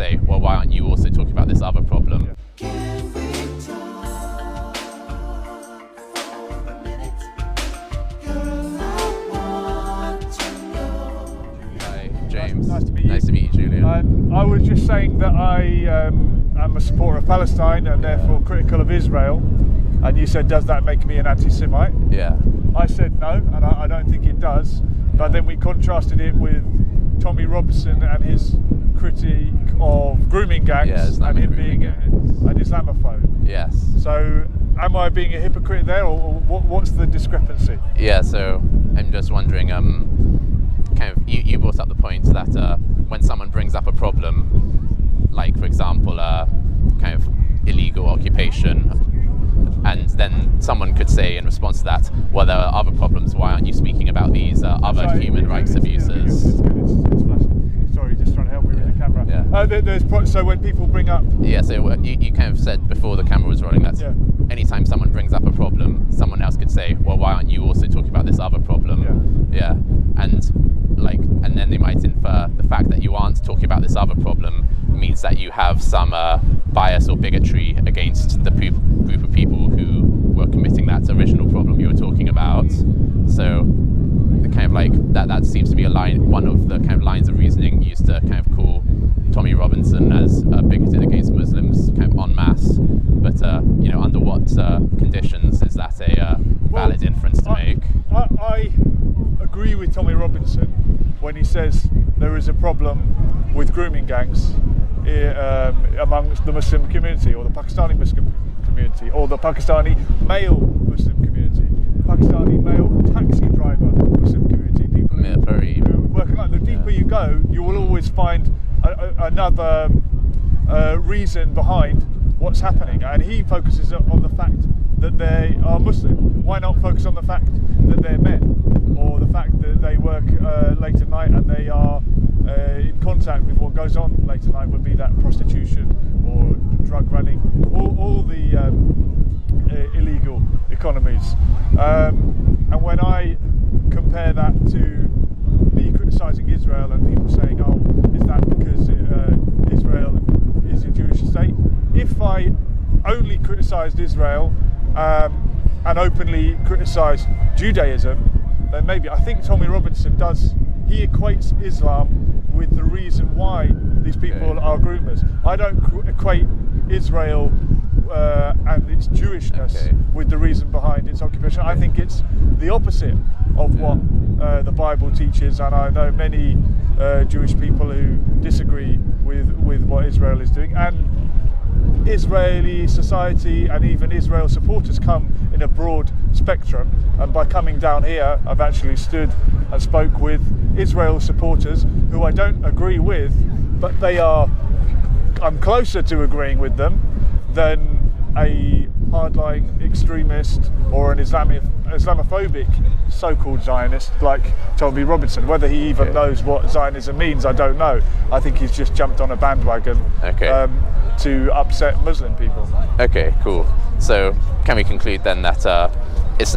say, well, why aren't you also talking about this other problem? Hi, James. Nice to meet you. Nice to meet you, Julian. I was just saying that I am a supporter of Palestine and therefore critical of Israel. And you said, does that make me an anti-Semite? Yeah. I said no, and I don't think it does. But then we contrasted it with Tommy Robinson and his critique of grooming gangs and him being an Islamophobe. Yes. So am I being a hypocrite there, or what's the discrepancy? Yeah, so I'm just wondering, kind of, you brought up the point that when someone brings up a problem, like for example, kind of illegal occupation, and then someone could say in response to that, well, there are other problems, why aren't you speaking about these other human rights abuses? Sorry, just trying to help me with the camera. Yeah. So when people bring up... Yeah, so you kind of said before the camera was rolling that anytime someone brings up a problem, someone else could say, well, why aren't you also talking about this other problem? Yeah. And then they might infer the fact that you aren't talking about this other problem means that you have some bias or bigotry against the group of people who were committing that original problem you were talking about. So kind of like that seems to be one of the kind of lines of reasoning used to kind of call Tommy Robinson as bigoted against Muslims kind of en masse. But under what conditions is that a valid inference to make? I agree with Tommy Robinson when he says there is a problem with grooming gangs amongst the Muslim community, or the Pakistani Muslim community, or the Pakistani male Muslim community, the Pakistani male taxi driver Muslim community. People who work like the deeper you go, you will always find another reason behind what's happening, and he focuses on the fact that they are Muslim. Why not focus on the fact that they're men, or the fact that they work late at night and they are in contact with what goes on late at night, would be that prostitution or drug running, all the illegal economies. And when I compare that to me criticising Israel and people saying, oh, is that because Israel is a Jewish state? If I only criticised Israel and openly criticised Judaism, then maybe. I think Tommy Robinson does. He equates Islam with the reason why these people are groomers. I don't equate Israel and its Jewishness with the reason behind its occupation. I think it's the opposite of what the Bible teaches, and I know many Jewish people who disagree with what Israel is doing. And Israeli society and even Israel supporters come in a broad spectrum, and by coming down here I've actually stood and spoke with Israel supporters who I don't agree with, but I'm closer to agreeing with them than a hardline extremist or an Islamophobic so-called Zionist like Tommy Robinson. Whether he even knows what Zionism means, I don't know. I think he's just jumped on a bandwagon to upset Muslim people. Okay, cool. So can we conclude then that it's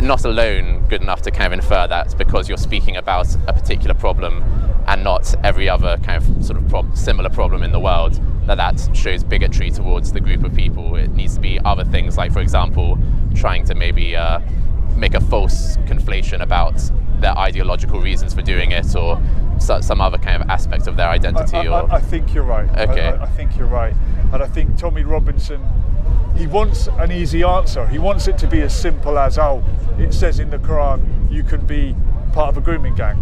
not alone good enough to kind of infer that because you're speaking about a particular problem and not every other kind of sort of similar problem in the world, that shows bigotry towards the group of people? It needs to be other things, like for example trying to maybe make a false conflation about their ideological reasons for doing it, or some other kind of aspect of their identity. I think you're right. Okay. I think you're right. And I think Tommy Robinson, he wants an easy answer. He wants it to be as simple as, oh, it says in the Quran you can be part of a grooming gang.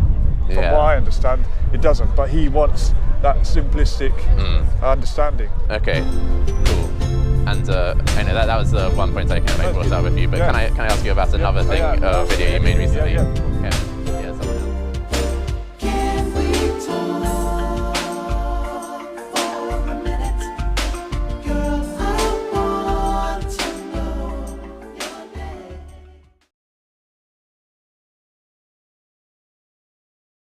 From what I understand, it doesn't. But he wants that simplistic understanding. Okay, cool. And I know that was the one point I kind of brought up with you. But can I ask you about another video you made recently? Yeah. Okay.